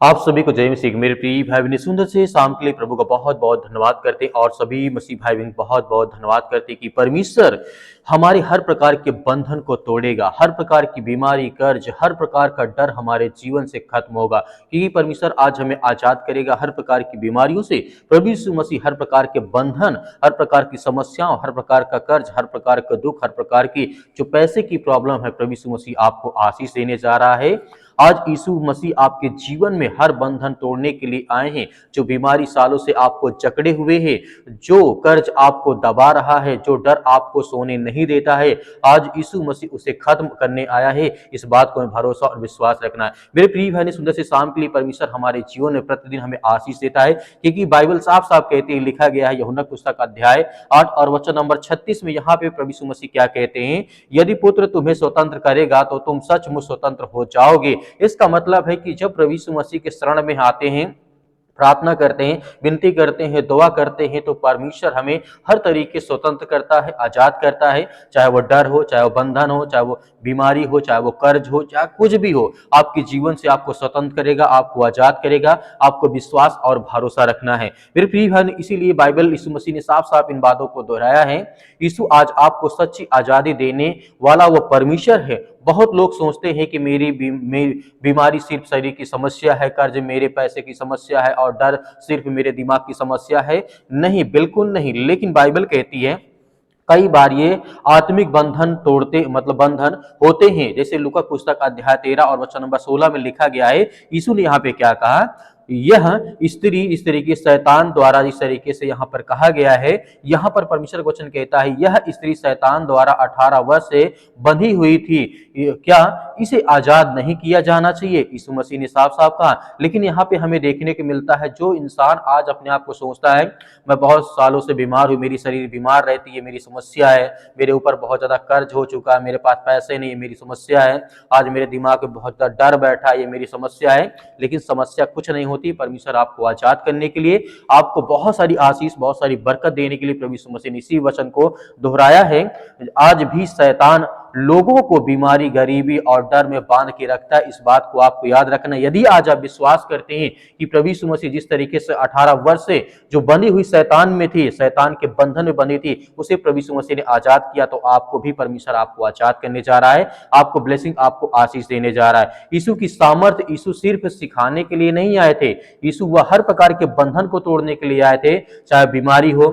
आप सभी को जय मसीह। मेरे प्रिय भाई बहन, सुंदर से शाम के लिए प्रभु का बहुत बहुत धन्यवाद करते हैं और सभी मसीह भाई बहन बहुत बहुत धन्यवाद करते हैं कि परमेश्वर हमारे हर प्रकार के बंधन को तोड़ेगा, हर प्रकार की बीमारी, कर्ज, हर प्रकार का डर हमारे जीवन से खत्म होगा, क्योंकि परमेश्वर आज हमें आजाद करेगा हर प्रकार की बीमारियों से। प्रभु यीशु मसीह हर प्रकार के बंधन, हर प्रकार की समस्याओं, हर प्रकार का कर्ज, हर प्रकार का दुख, हर प्रकार की जो पैसे की प्रॉब्लम है, प्रभु यीशु मसीह आपको आशीष देने जा रहा है। आज यीशु मसीह आपके जीवन में हर बंधन तोड़ने के लिए आए हैं। जो बीमारी सालों से आपको जकड़े हुए है, जो कर्ज आपको दबा रहा है, जो डर आपको सोने नहीं देता है, आज यीशु मसीह उसे खत्म करने आया है। इस बात को हमें भरोसा और विश्वास रखना है। मेरे प्रिय भाई ने सुंदर से शाम के लिए परमेश्वर हमारे जीवन में प्रतिदिन हमें आशीष देता है, क्योंकि बाइबल साफ साफ कहती है, लिखा गया है यूहन्ना पुस्तक अध्याय 8 और वचन नंबर 36 में। यहाँ पे प्रभु यीशु मसीह क्या कहते हैं, यदि पुत्र तुम्हें स्वतंत्र करेगा तो तुम सचमुच स्वतंत्र हो जाओगे। इसका मतलब है कि जब प्रभु यीशु मसीह के शरण में आते हैं, प्रार्थना करते हैं, विनती करते हैं, दुआ करते हैं, तो परमेश्वर हमें हर तरीके स्वतंत्र करता है, आजाद करता है। चाहे वो डर हो, चाहे वो बंधन हो, चाहे वो बीमारी हो, चाहे वो कर्ज हो, चाहे कुछ भी हो, आपके जीवन से आपको स्वतंत्र करेगा, आपको आजाद करेगा। आपको विश्वास और भरोसा रखना है। मेरे प्रिय भाई, इसीलिए बाइबल यीशु मसीह ने साफ साफ इन बातों को दोहराया है। यीशु आज आपको सच्ची आजादी देने वाला वो परमेश्वर है। बहुत लोग सोचते हैं कि मेरी बीमारी सिर्फ शरीर की समस्या है, कर्ज मेरे पैसे की समस्या है और डर सिर्फ मेरे दिमाग की समस्या है। नहीं, बिल्कुल नहीं। लेकिन बाइबल कहती है कई बार ये आत्मिक बंधन तोड़ते मतलब बंधन होते हैं। जैसे लूका पुस्तक अध्याय 13 और वचन नंबर 16 में लिखा गया है, यीशु ने यहाँ पे क्या कहा, यह स्त्री इस तरीके शैतान द्वारा, इस तरीके से यहाँ पर कहा गया है, यहाँ पर परमेश्वर वचन कहता है, यह स्त्री शैतान द्वारा 18 वर्ष से बंधी हुई थी, क्या इसे आजाद नहीं किया जाना चाहिए? यीशु मसीह ने साफ साफ कहा। लेकिन यहाँ पे हमें देखने को मिलता है, जो इंसान आज अपने आप को सोचता है मैं बहुत सालों से बीमार हूँ, मेरी शरीर बीमार रहती है, मेरी समस्या है, मेरे ऊपर बहुत ज्यादा कर्ज हो चुका है, मेरे पास पैसे नहीं है, मेरी समस्या है, आज मेरे दिमाग में बहुत ज्यादा डर बैठा है, ये मेरी समस्या है। लेकिन समस्या कुछ नहीं होती। परमेश्वर आपको आजाद करने के लिए, आपको बहुत सारी आशीष, बहुत सारी बरकत देने के लिए प्रभु यीशु मसीह ने इसी वचन को दोहराया है। आज भी शैतान लोगों को बीमारी, गरीबी और डर में बांध के रखता है। इस बात को आपको याद रखना। यदि आज आप विश्वास करते हैं कि प्रभु यीशु मसीह जिस तरीके से 18 वर्ष से जो बंधी हुई शैतान में थी, शैतान के बंधन में बंधी थी, उसे प्रभु यीशु मसीह ने आजाद किया, तो आपको भी परमेश्वर आपको आजाद करने जा रहा है, आपको ब्लेसिंग, आपको आशीष देने जा रहा है। यीशु की सामर्थ्य, यीशु सिर्फ सिखाने के लिए नहीं आए थे, यीशु वह हर प्रकार के बंधन को तोड़ने के लिए आए थे। चाहे बीमारी हो,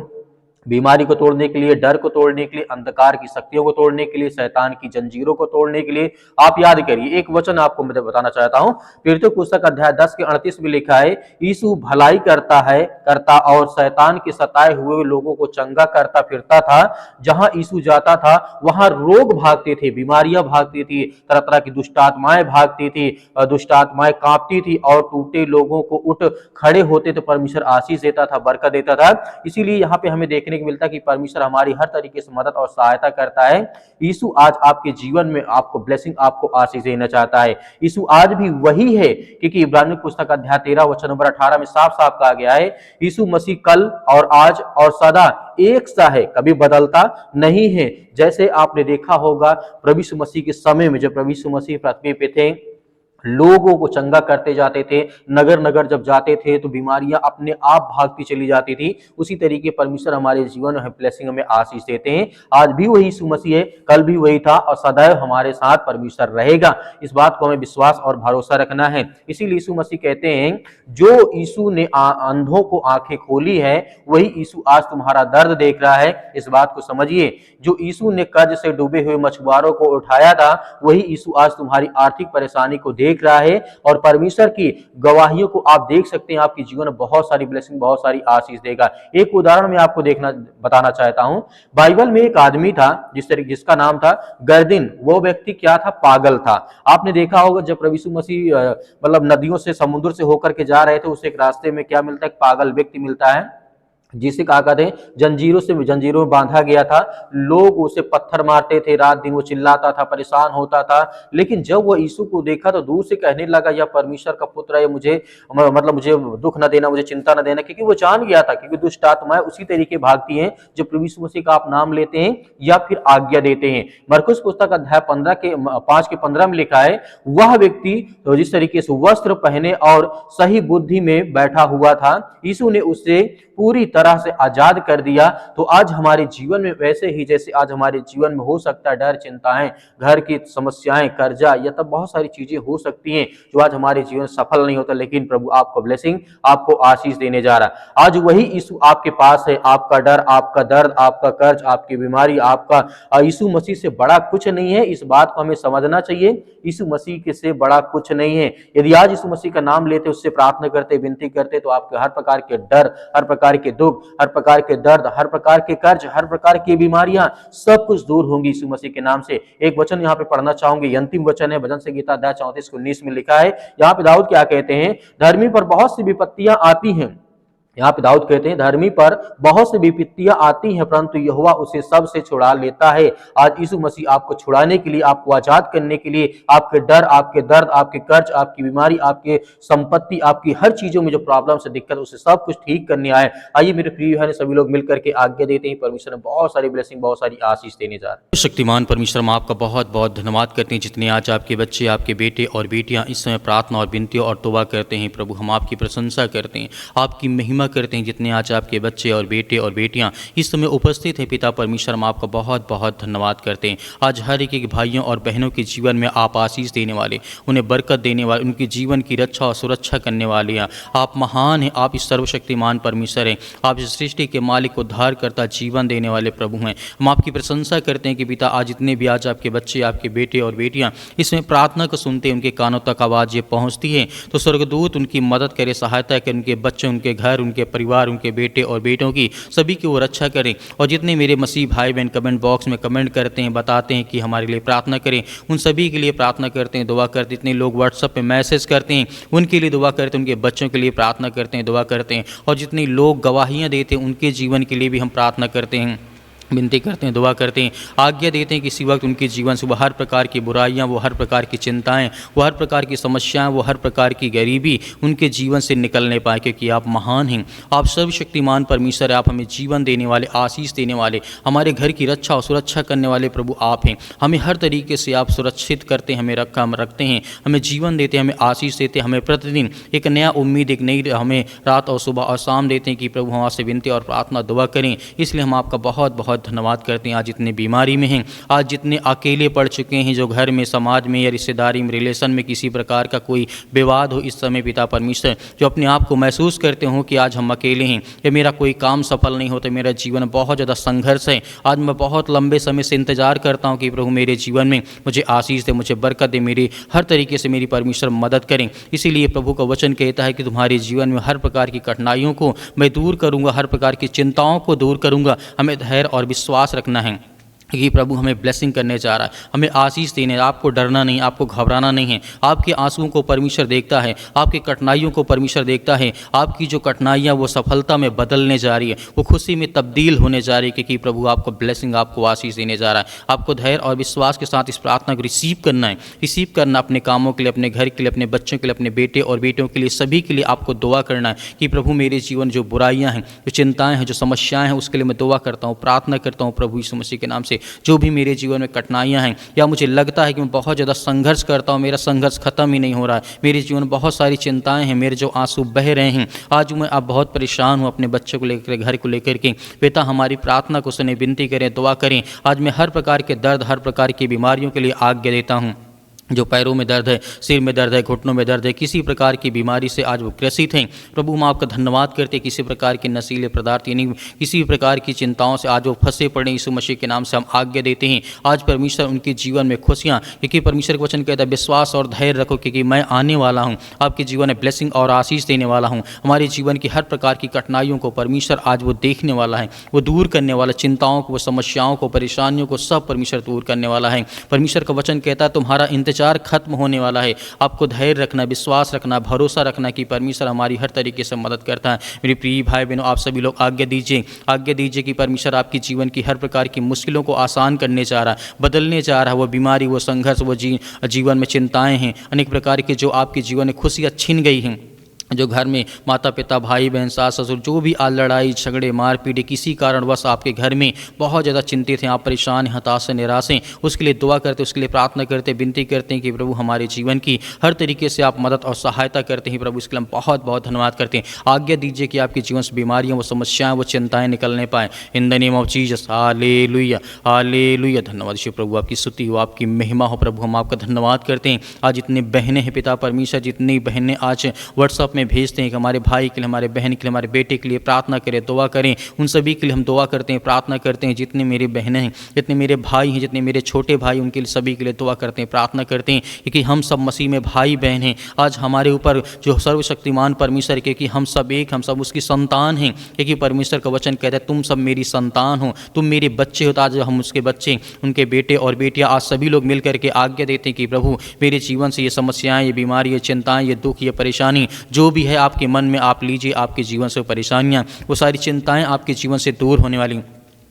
बीमारी को तोड़ने के लिए, डर को तोड़ने के लिए, अंधकार की शक्तियों को तोड़ने के लिए, शैतान की जंजीरों को तोड़ने के लिए। आप याद करिए, एक वचन आपको मैं बताना चाहता हूं, पीरतों पुस्तक अध्याय 10 के 38 में लिखा है, यीशु भलाई करता और शैतान के सताए हुए लोगों को चंगा करता फिरता था। जहां यीशु जाता था वहां रोग भागते थे, बीमारियां भागती थी, तरह तरह की दुष्ट आत्माएं भागती थी, दुष्ट आत्माएं कांपती थी और टूटे लोगों को उठ खड़े होते तो परमेश्वर आशीष देता था, बरकत देता था। इसीलिए यहाँ पे हमें देखने को मिलता है कि परमेश्वर हमारी हर तरीके से मदद और सहायता करता है। यीशु आज आपके जीवन में आपको ब्लेसिंग, आपको आशीष देना चाहता है। यीशु आज भी वही है, क्योंकि इब्रानियों पुस्तक अध्याय 13 वचन नंबर 18 में साफ साफ कहा गया है, यीशु मसीह कल और आज और सदा एक सा है, कभी बदलता नहीं है। जैसे आपने देखा होगा प्रभु यीशु मसीह के समय में, जब प्रभु यीशु मसीह पृथ्वी पे थे, लोगों को चंगा करते जाते थे, नगर नगर जब जाते थे तो बीमारियां अपने आप भागती चली जाती थी। उसी तरीके परमेश्वर हमारे जीवन में ब्लेसिंग में आशीष देते हैं। आज भी वही यीशु मसीह है, कल भी वही था और सदैव हमारे साथ परमेश्वर रहेगा। इस बात को हमें विश्वास और भरोसा रखना है। इसीलिए यीशु मसीह कहते हैं, जो यीशु ने अंधों को आंखें खोली है, वही यीशु आज तुम्हारा दर्द देख रहा है। इस बात को समझिए, जो यीशु ने कर्ज से डूबे हुए मछुआरों को उठाया था, वही यीशु आज तुम्हारी आर्थिक परेशानी को देख रहा है। और परमेश्वर की गवाहियों को आप देख सकते हैं, आपके जीवन में बहुत सारी ब्लेसिंग, बहुत सारी आशीष देगा। एक उदाहरण मैं आपको बताना चाहता हूं। बाइबल में एक आदमी था जिसका नाम था गर्दिन। वो व्यक्ति क्या था? पागल था। आपने देखा होगा जब प्रभु यीशु मसीह मतलब नदियों से, समुद्र से होकर के जा रहे थे, उसे एक रास्ते में क्या मिलता है? एक पागल व्यक्ति मिलता है। जिसे कहा कहते हैं जंजीरों में बांधा गया था। लोग उसे पत्थर मारते थे, रात दिन वो चिल्लाता था, परेशान होता था। लेकिन जब वो यीशु को देखा तो दूर से कहने लगा, यह परमेश्वर का पुत्र है, मुझे मतलब मुझे दुख न देना, मुझे चिंता न देना। क्योंकि वो जान गया था, क्योंकि दुष्ट आत्माएं उसी तरीके भागती हैं जो प्रभु यीशु मसीह का आप नाम लेते हैं या फिर आज्ञा देते हैं। मरकुस पुस्तक अध्याय 5 के 15 में लिखा है, वह व्यक्ति तो जिस तरीके से वस्त्र पहने और सही बुद्धि में बैठा हुआ था, यीशु ने उससे पूरी तरह से आजाद कर दिया। तो आज हमारे जीवन में वैसे ही जैसे आज हमारे जीवन में हो सकता है डर, चिंताएं, घर की समस्याएं, कर्जा, या तब बहुत सारी चीजें हो सकती हैं जो आज हमारे जीवन सफल नहीं होता, लेकिन प्रभु आपको ब्लेसिंग, आपको आशीष देने जा रहा है। आज वही यीशु आपके पास है। आपका डर, आपका दर्द, आपका कर्ज, आपकी बीमारी, आपका यीशु मसीह से बड़ा कुछ नहीं है। इस बात को हमें समझना चाहिए। यीशु मसीह के से बड़ा कुछ नहीं है। यदि आज यीशु मसीह का नाम लेते, उससे प्रार्थना करते, विनती करते, तो आपके हर प्रकार के डर, हर प्रकार के दुख, हर प्रकार के दर्द, हर प्रकार के कर्ज, हर प्रकार की बीमारियां सब कुछ दूर होंगी यीशु मसीह के नाम से। एक वचन यहाँ पे पढ़ना चाहूंगे, अंतिम वचन है, भजन संहिता अध्याय 34-19 में लिखा है। यहाँ पे दाऊद क्या कहते हैं, धर्मी पर बहुत सी विपत्तियां आती हैं। यहाँ पे दाऊद कहते हैं, धर्मी पर बहुत सी विपत्तियां आती हैं, परंतु यहोवा उसे सब से छुड़ा लेता है। आज यीशु मसीह आपको छुड़ाने के लिए, आपको आजाद करने के लिए, आपके डर, आपके दर्द, आपके कर्ज, आपकी बीमारी, आपके संपत्ति, आपकी हर चीजों में जो प्रॉब्लम से दिक्कत, उसे सब कुछ ठीक करने आए। आइए मेरे प्रिय भाई, सभी लोग मिलकर के आज्ञा देते हैं। परमेश्वर ने बहुत सारी ब्लेसिंग, बहुत सारी आशीष देने जा रहे हैं। शक्तिमान परमेश्वर, हम आपका बहुत बहुत धन्यवाद करते हैं, जितने आज आपके बच्चे, आपके बेटे और बेटियां इस समय प्रार्थना और विनती और तौबा करते हैं। प्रभु, हम आपकी प्रशंसा करते हैं, आपकी महिमा करते हैं। जितने आज आपके बच्चे और बेटे और बेटियां इस समय उपस्थित हैं, पिता परमेश्वर, हम आपका बहुत बहुत धन्यवाद करते हैं। आज हर एक भाइयों और बहनों के जीवन में आप आशीष देने वाले, उन्हें बरकत देने वाले, उनके जीवन की रक्षा और सुरक्षा करने वाले हैं। आप महान हैं, आप इस सर्वशक्तिमान परमेश्वर हैं, आप इस सृष्टि के मालिक, उद्धार करता, जीवन देने वाले प्रभु हैं। हम आपकी प्रशंसा करते हैं कि पिता, आज जितने भी आज आपके बच्चे, आपके बेटे और बेटियां इसमें प्रार्थना को सुनते हैं, उनके कानों तक आवाज़ ये पहुँचती है, तो स्वर्गदूत उनकी मदद करे, सहायता करे, उनके बच्चे, उनके घर, उनके परिवार, उनके बेटे और बेटों की सभी की वो रक्षा करें। और जितने मेरे मसीह भाई बहन कमेंट बॉक्स में कमेंट करते हैं, बताते हैं कि हमारे लिए प्रार्थना करें, उन सभी के लिए प्रार्थना करते हैं, दुआ करते हैं। जितने लोग व्हाट्सएप पे मैसेज करते हैं, उनके लिए दुआ करते हैं, उनके बच्चों के लिए प्रार्थना करते हैं, दुआ करते हैं। और जितने लोग गवाहियाँ देते हैं, उनके जीवन के लिए भी हम प्रार्थना करते हैं, विनती करते हैं, दुआ करते हैं, आज्ञा देते हैं कि इसी वक्त उनके जीवन से वो हर प्रकार की बुराइयां, वो हर प्रकार की चिंताएं, वो हर प्रकार की समस्याएं, वो हर प्रकार की गरीबी उनके जीवन से निकलने पाए, क्योंकि आप महान हैं, आप सर्वशक्तिमान परमेश्वर है। आप हमें जीवन देने वाले, आशीष देने वाले, हमारे घर की रक्षा और सुरक्षा करने वाले प्रभु आप हैं। हमें हर तरीके से आप सुरक्षित करते हैं, हमें रखते हैं, हमें जीवन देते हैं, हमें आशीष देते हैं, हमें प्रतिदिन एक नया उम्मीद, एक नई हमें रात और सुबह और शाम देते हैं कि प्रभु हम आपसे विनती और प्रार्थना दुआ करें। इसलिए हम आपका बहुत बहुत धन्यवाद करते हैं। आज जितने बीमारी में हैं, आज जितने अकेले पड़ चुके हैं, जो घर में, समाज में या रिश्तेदारी में, रिलेशन में किसी प्रकार का कोई विवाद हो, इस समय पिता परमेश्वर, जो अपने आप को महसूस करते हो कि आज हम अकेले हैं, या मेरा कोई काम सफल नहीं होता, मेरा जीवन बहुत ज़्यादा संघर्ष है, आज मैं बहुत लंबे समय से इंतजार करता हूँ कि प्रभु मेरे जीवन में मुझे आशीष दे, मुझे बरकत दे, मेरी हर तरीके से मेरी परमेश्वर मदद करें। इसीलिए प्रभु का वचन कहता है कि तुम्हारे जीवन में हर प्रकार की कठिनाइयों को मैं दूर करूँगा, हर प्रकार की चिंताओं को दूर करूँगा। हमें धैर्य और विश्वास रखना है कि प्रभु हमें ब्लेसिंग करने जा रहा है, हमें आशीष देने। आपको डरना नहीं, आपको घबराना नहीं है। आपके आंसुओं को परमेश्वर देखता है, आपकी कठिनाइयों को परमेश्वर देखता है। आपकी जो कठिनाइयाँ वो सफलता में बदलने जा रही है, वो खुशी में तब्दील होने जा रही है, क्योंकि प्रभु आपको ब्लेसिंग, आपको आशीष देने जा रहा है। आपको धैर्य और विश्वास के साथ इस प्रार्थना को रिसीव करना है, रिसीव करना अपने कामों के लिए, अपने घर के लिए, अपने बच्चों के लिए, अपने बेटे और बेटियों के लिए, सभी के लिए आपको दुआ करना है कि प्रभु मेरे जीवन जो बुराइयाँ हैं, जो चिंताएँ हैं, जो समस्याएँ हैं, उसके लिए मैं दुआ करता हूँ, प्रार्थना करता हूँ प्रभु यीशु मसीह के नाम से। जो भी मेरे जीवन में कठिनाइयाँ हैं, या मुझे लगता है कि मैं बहुत ज़्यादा संघर्ष करता हूँ, मेरा संघर्ष खत्म ही नहीं हो रहा है, मेरे जीवन में बहुत सारी चिंताएं हैं, मेरे जो आंसू बह रहे हैं, आज मैं अब बहुत परेशान हूँ अपने बच्चों को लेकर, घर को लेकर के। पिता हमारी प्रार्थना को सुने, विनती करें, दुआ करें। आज मैं हर प्रकार के दर्द, हर प्रकार की बीमारियों के लिए आज्ञा देता हूँ। जो पैरों में दर्द है, सिर में दर्द है, घुटनों में दर्द है, किसी प्रकार की बीमारी से आज वो ग्रसित हैं, प्रभु हम आपका धन्यवाद करते हैं। किसी प्रकार के नशीले पदार्थ यानी किसी प्रकार की चिंताओं से आज वो फंसे पड़े, यीशु मसीह के नाम से हम आज्ञा देते हैं। आज परमेश्वर उनके जीवन में खुशियाँ, क्योंकि परमेश्वर का वचन कहता है विश्वास और धैर्य रखो, क्योंकि मैं आने वाला हूँ, आपके जीवन में ब्लेसिंग और आशीष देने वाला हूँ। हमारे जीवन की हर प्रकार की कठिनाइयों को परमेश्वर आज वो देखने वाला है, वो दूर करने वाला, चिंताओं को, समस्याओं को, परेशानियों को सब परमेश्वर दूर करने वाला है। परमेश्वर का वचन कहता है तुम्हारा इंतजार अत्याचार खत्म होने वाला है। आपको धैर्य रखना, विश्वास रखना, भरोसा रखना कि परमेश्वर हमारी हर तरीके से मदद करता है। मेरे प्रिय भाई बहनों, आप सभी लोग आज्ञा दीजिए कि परमेश्वर आपकी जीवन की हर प्रकार की मुश्किलों को आसान करने जा रहा है, बदलने जा रहा है। वो बीमारी, वो संघर्ष, वो जीवन में चिंताएं हैं, अनेक प्रकार के जो आपके जीवन में खुशियाँ छीन गई हैं, जो घर में माता पिता, भाई बहन, सास ससुर, जो भी आज लड़ाई झगड़े मारपीट किसी कारणवश आपके घर में बहुत ज़्यादा चिंतित हैं, आप परेशान हैं, हताश हैं, निराश हैं, उसके लिए दुआ करते, उसके लिए प्रार्थना करते, विनती करते हैं कि प्रभु हमारे जीवन की हर तरीके से आप मदद और सहायता करते हैं। प्रभु इसके लिए हम बहुत बहुत धन्यवाद करते हैं। आज्ञा दीजिए कि आपके जीवन से बीमारियाँ, वो समस्याएँ, वो चिंताएँ निकलने पाएँ। In the name of Jesus, hallelujah, hallelujah. धन्यवाद ईश्वर प्रभु, आपकी स्तुति हो, आपकी महिमा हो। प्रभु हम आपका धन्यवाद करते हैं। आज जितने बहनें हैं पिता परमेश्वर, जितनी बहनें आज व्हाट्सअप में भेजते हैं कि हमारे भाई के लिए, हमारे बहन के लिए, हमारे बेटे के लिए प्रार्थना करें, दुआ करें, उन सभी के लिए हम दुआ करते हैं, प्रार्थना करते हैं। जितने मेरे बहनें हैं, जितने मेरे भाई हैं, जितने मेरे छोटे भाई, उनके लिए सभी के लिए दुआ करते हैं, प्रार्थना करते हैं, क्योंकि हम सब मसीह में भाई बहन हैं। आज हमारे ऊपर जो सर्वशक्तिमान परमेश्वर के कि हम सब एक, हम सब उसकी संतान हैं, क्योंकि परमेश्वर का वचन कहता है तुम सब मेरी संतान हो, तुम मेरे बच्चे हो। तो आज हम उसके बच्चे, उनके बेटे और बेटियां, आज सभी लोग मिल करके आज्ञा देते हैं कि प्रभु मेरे जीवन से ये समस्याएं, ये बीमारी, ये चिंताएं, ये दुख, ये परेशानी जो भी है आपके मन में आप लीजिए। आपके जीवन से परेशानियां, वो सारी चिंताएं आपके जीवन से दूर होने वाली।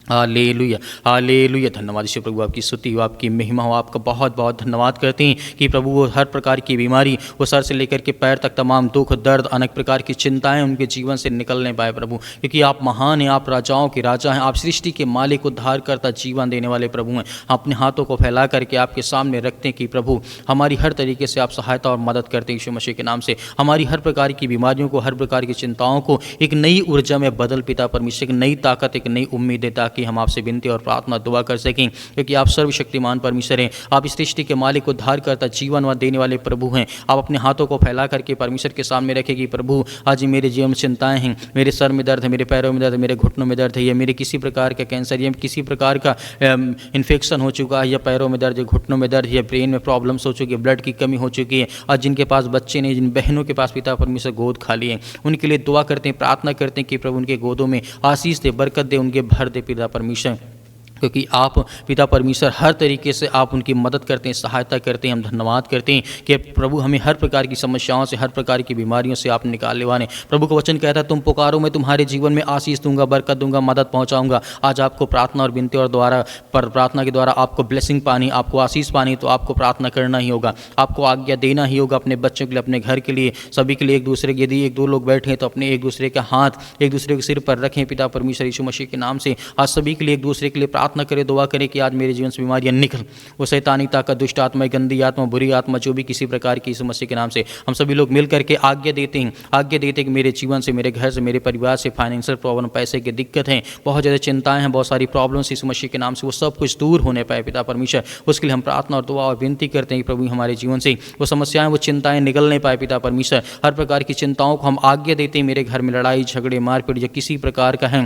Hallelujah, hallelujah. धन्यवाद ईश्वर प्रभु, आपकी स्तुति हो, आपकी महिमा हो। आपका बहुत बहुत धन्यवाद करते हैं कि प्रभु वो हर प्रकार की बीमारी, वो सर से लेकर के पैर तक तमाम दुख, दर्द, अनेक प्रकार की चिंताएं उनके जीवन से निकलने पाए प्रभु, क्योंकि आप महान हैं, आप राजाओं के राजा हैं, आप सृष्टि के मालिक, उद्धार करता, जीवन देने वाले प्रभु हैं। अपने हाथों को फैला करके आपके सामने रखते हैं कि प्रभु हमारी हर तरीके से आप सहायता और मदद करते हैं। यीशु मसीह के नाम से हमारी हर प्रकार की बीमारियों को, हर प्रकार की चिंताओं को एक नई ऊर्जा में बदल पिता परमेश्वर, एक नई ताकत, एक नई उम्मीद देता कि हम आपसे विनती और प्रार्थना दुआ कर सकें, क्योंकि आप सर्वशक्तिमान परमेश्वर हैं। आप इस सृष्टि के मालिक, उद्धार करता, जीवन देने वाले प्रभु हैं। आप अपने हाथों को फैला करके परमेश्वर के सामने रखें कि प्रभु आज मेरे जीवन में चिंताएं हैं, मेरे सर में दर्द है, मेरे पैरों में दर्द है, मेरे घुटनों में दर्द है, या मेरे किसी प्रकार का कैंसर या किसी प्रकार का इन्फेक्शन हो चुका है, या पैरों में दर्द है, घुटनों में दर्द है, या ब्रेन में प्रॉब्लम्स हो चुकी है, ब्लड की कमी हो चुकी है। आज जिनके पास बच्चे नहीं, जिन बहनों के पास पिता परमेश्वर गोद खाली है, उनके लिए दुआ करते हैं, प्रार्थना करते हैं कि प्रभु उनके गोदों में आशीष दे, बरकत दे, उनके भर दे पिता परमेश्वर, क्योंकि आप पिता परमेश्वर हर तरीके से आप उनकी मदद करते हैं, सहायता करते हैं। हम धन्यवाद करते हैं कि प्रभु हमें हर प्रकार की समस्याओं से, हर प्रकार की बीमारियों से आप निकालने वाले। प्रभु का वचन कहता है तुम पुकारो, मैं तुम्हारे जीवन में आशीष दूंगा, बरकत दूंगा, मदद पहुंचाऊंगा। आज आपको प्रार्थना और विनती और द्वारा प्रार्थना के द्वारा आपको ब्लेसिंग पानी, आपको आशीष पानी, तो आपको प्रार्थना करना ही होगा, आपको आज्ञा देना ही होगा अपने बच्चों के लिए, अपने घर के लिए, सभी के लिए। एक दूसरे के, यदि एक दो लोग बैठे हैं तो अपने एक दूसरे के हाथ एक दूसरे के सिर पर रखें पिता परमेश्वर यीशु मसीह के नाम से। आज सभी के लिए एक दूसरे के लिए प्रार्थना करें, दुआ करें कि आज मेरे जीवन से बीमारियां निकल, वो शैतानी ताकत, दुष्ट आत्मा, गंदी आत्मा, बुरी आत्मा, जो भी किसी प्रकार की यीशु मसीह के नाम से हम सभी लोग मिल करके आज्ञा देते हैं कि मेरे जीवन से, मेरे घर से, मेरे परिवार से फाइनेंशियल प्रॉब्लम, पैसे की दिक्कत है, बहुत ज़्यादा चिंताएं हैं, बहुत सारी प्रॉब्लम्स यीशु मसीह के नाम से वो सब कुछ दूर होने पाए पिता परमेश्वर। उसके लिए हम प्रार्थना और दुआ और विनती करते हैं कि प्रभु हमारे जीवन से वो समस्याएं, वो चिंताएं निकलने पाए पिता परमेश्वर। हर प्रकार की चिंताओं को हम आज्ञा देते हैं, मेरे घर में लड़ाई झगड़े मारपीट या किसी प्रकार का है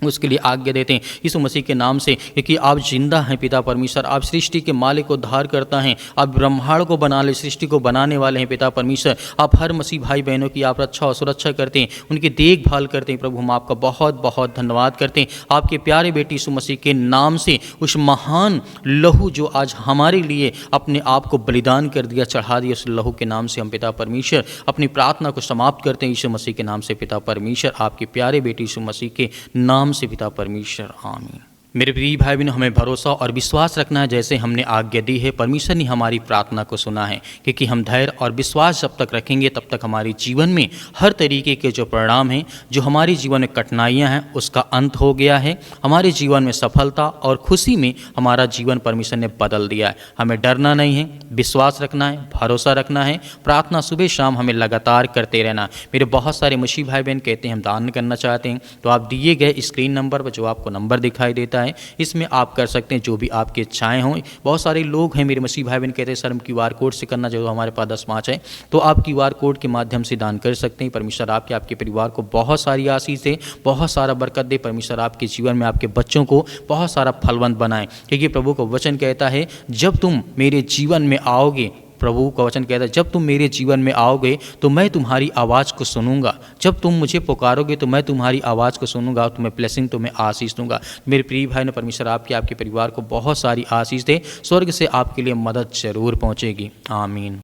उसके लिए आज्ञा देते हैं यीशु मसीह के नाम से, क्योंकि आप जिंदा हैं पिता परमेश्वर, आप सृष्टि के मालिक, उद्धार करता हैं, आप ब्रह्मांड को बनाने, सृष्टि को बनाने वाले हैं पिता परमेश्वर। आप हर मसीह भाई बहनों की आप रक्षा और सुरक्षा करते हैं, उनकी देखभाल करते हैं। प्रभु हम आपका बहुत बहुत धन्यवाद करते हैं आपके प्यारे बेटे यीशु मसीह के नाम से, उस महान लहू जो आज हमारे लिए अपने आप को बलिदान कर दिया, चढ़ा दिया, उस लहू के नाम से हम पिता परमेश्वर अपनी प्रार्थना को समाप्त करते हैं यीशु मसीह के नाम से पिता परमेश्वर, आपके प्यारे बेटे यीशु मसीह के नाम से पिता परमेश्वर, आमीन। मेरे प्रिय भाई बहनों, हमें भरोसा और विश्वास रखना है, जैसे हमने आज्ञा दी है, परमेश्वर ने हमारी प्रार्थना को सुना है, क्योंकि हम धैर्य और विश्वास जब तक रखेंगे तब तक हमारे जीवन में हर तरीके के जो परिणाम हैं, जो हमारे जीवन में कठिनाइयां हैं, उसका अंत हो गया है। हमारे जीवन में सफलता और खुशी में हमारा जीवन परमेश्वर ने बदल दिया है। हमें डरना नहीं है, विश्वास रखना है, भरोसा रखना है, प्रार्थना सुबह शाम हमें लगातार करते रहना। मेरे बहुत सारे मसीह भाई बहन कहते हैं हम दान करना चाहते हैं, तो आप दिए गए स्क्रीन नंबर पर, जो आपको नंबर दिखाई देता है, इसमें आप कर सकते हैं जो भी आपकी इच्छाएं हों। बहुत सारे लोग हैं मेरे मसीह भाई बहन कहते हैं सर हम QR कोड से करना, जो हमारे पास 10-5 है, तो आप QR कोड के माध्यम से दान कर सकते हैं। परमेश्वर आपके परिवार को बहुत सारी आशीष दे, बहुत सारा बरकत दे। परमेश्वर आपके जीवन में, आपके बच्चों को बहुत सारा फलवंत बनाए, क्योंकि प्रभु का वचन कहता है जब तुम मेरे जीवन में आओगे, प्रभु का वचन कहता है, जब तुम मेरे जीवन में आओगे तो मैं तुम्हारी आवाज़ को सुनूंगा, जब तुम मुझे पुकारोगे तो मैं तुम्हारी आवाज़ को सुनूंगा, तुम्हें ब्लेसिंग, तुम्हें आशीष दूंगा। मेरे प्रिय भाई ने परमेश्वर आपके परिवार को बहुत सारी आशीष दे, स्वर्ग से आपके लिए मदद जरूर पहुंचेगी। आमीन।